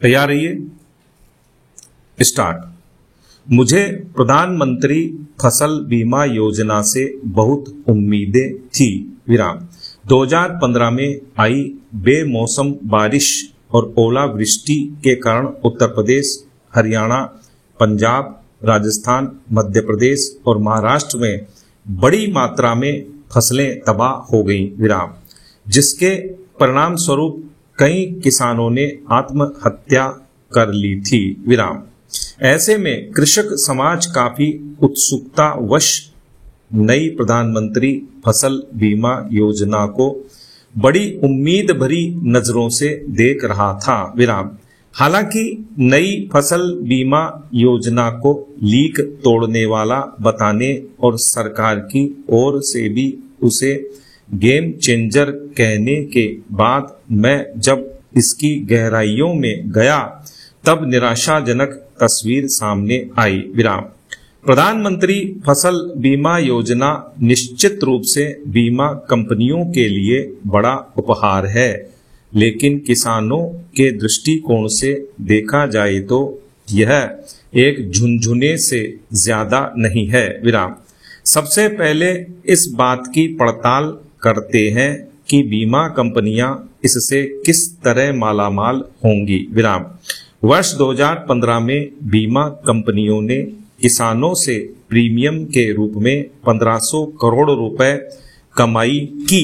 तैयार रहिए, स्टार्ट। मुझे प्रधानमंत्री फसल बीमा योजना से बहुत उम्मीदें थी, विराम। 2015 में आई बेमौसम बारिश और ओलावृष्टि के कारण उत्तर प्रदेश, हरियाणा, पंजाब, राजस्थान, मध्य प्रदेश और महाराष्ट्र में बड़ी मात्रा में फसलें तबाह हो गईं, विराम। जिसके परिणाम स्वरूप कई किसानों ने आत्महत्या कर ली थी, विराम। ऐसे में कृषक समाज काफी उत्सुकता वश नई प्रधानमंत्री फसल बीमा योजना को बड़ी उम्मीद भरी नजरों से देख रहा था, विराम। हालांकि नई फसल बीमा योजना को लीक तोड़ने वाला बताने और सरकार की ओर से भी उसे गेम चेंजर कहने के बाद मैं जब इसकी गहराइयों में गया तब निराशाजनक तस्वीर सामने आई, विराम। प्रधानमंत्री फसल बीमा योजना निश्चित रूप से बीमा कंपनियों के लिए बड़ा उपहार है, लेकिन किसानों के दृष्टिकोण से देखा जाए तो यह एक झुनझुने से ज्यादा नहीं है, विराम। सबसे पहले इस बात की पड़ताल करते हैं कि बीमा कंपनियां इससे किस तरह मालामाल होंगी, विराम। वर्ष 2015 में बीमा कंपनियों ने किसानों से प्रीमियम के रूप में 1500 करोड़ रुपए कमाई की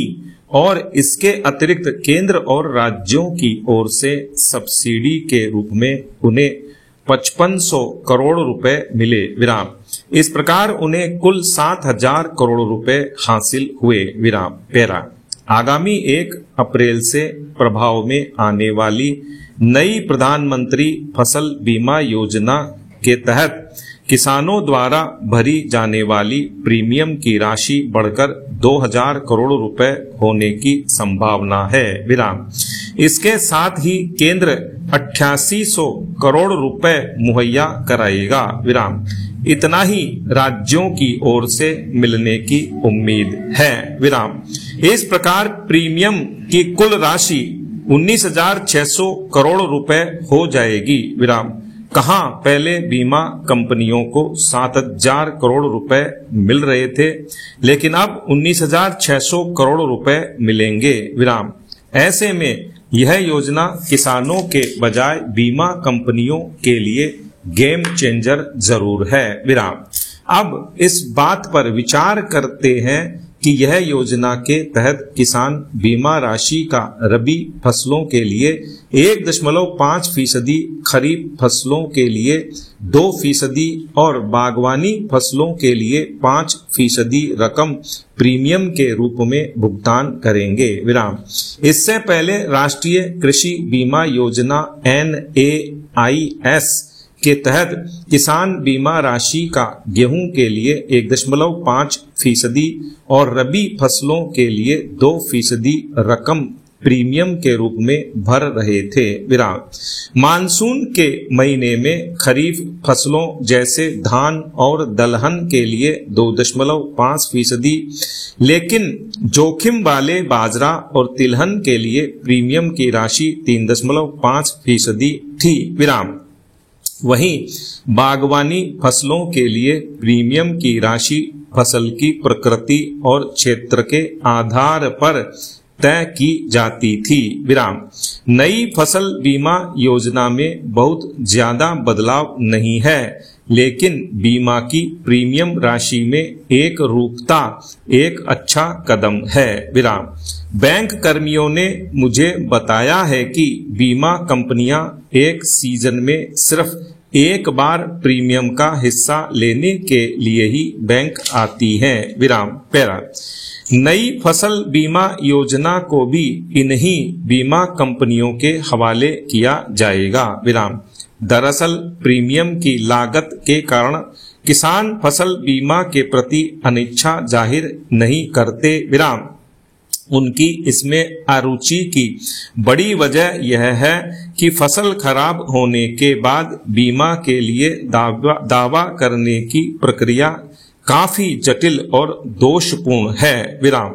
और इसके अतिरिक्त केंद्र और राज्यों की ओर से सब्सिडी के रूप में उन्हें 5500 करोड़ रुपए मिले, विराम। इस प्रकार उन्हें कुल 7000 करोड़ रुपए हासिल हुए, विराम। पैरा। आगामी 1 अप्रैल से प्रभाव में आने वाली नई प्रधानमंत्री फसल बीमा योजना के तहत किसानों द्वारा भरी जाने वाली प्रीमियम की राशि बढ़कर 2000 करोड़ रुपए होने की संभावना है, विराम। इसके साथ ही केंद्र 8800 करोड़ रुपए मुहैया कराएगा, विराम। इतना ही राज्यों की ओर से मिलने की उम्मीद है, विराम। इस प्रकार प्रीमियम की कुल राशि 19,600 करोड़ रुपए हो जाएगी, विराम। कहां पहले बीमा कंपनियों को 7,000 करोड़ रुपए मिल रहे थे, लेकिन अब 19,600 करोड़ रुपए मिलेंगे, विराम। ऐसे में यह योजना किसानों के बजाय बीमा कंपनियों के लिए गेम चेंजर जरूर है, विराम। अब इस बात पर विचार करते हैं कि यह योजना के तहत किसान बीमा राशि का रबी फसलों के लिए 1.5%, खरीफ फसलों के लिए 2% और बागवानी फसलों के लिए 5% रकम प्रीमियम के रूप में भुगतान करेंगे, विराम। इससे पहले राष्ट्रीय कृषि बीमा योजना NAIS के तहत किसान बीमा राशि का गेहूं के लिए 1.5% और रबी फसलों के लिए 2% रकम प्रीमियम के रूप में भर रहे थे, विराम। मानसून के महीने में खरीफ फसलों जैसे धान और दलहन के लिए 2.5%, लेकिन जोखिम वाले बाजरा और तिलहन के लिए प्रीमियम की राशि 3.5% थी, विराम। वहीं बागवानी फसलों के लिए प्रीमियम की राशि फसल की प्रकृति और क्षेत्र के आधार पर तय की जाती थी, विराम। नई फसल बीमा योजना में बहुत ज्यादा बदलाव नहीं है, लेकिन बीमा की प्रीमियम राशि में एक रूपता एक अच्छा कदम है, विराम। बैंक कर्मियों ने मुझे बताया है कि बीमा कंपनियां एक सीजन में सिर्फ एक बार प्रीमियम का हिस्सा लेने के लिए ही बैंक आती हैं, विराम। पैरा। नई फसल बीमा योजना को भी इन्हीं बीमा कंपनियों के हवाले किया जाएगा, विराम। दरअसल प्रीमियम की लागत के कारण किसान फसल बीमा के प्रति अनिच्छा जाहिर नहीं करते, विराम। उनकी इसमें अरुचि की बड़ी वजह यह है कि फसल खराब होने के बाद बीमा के लिए दावा करने की प्रक्रिया काफी जटिल और दोषपूर्ण है, विराम।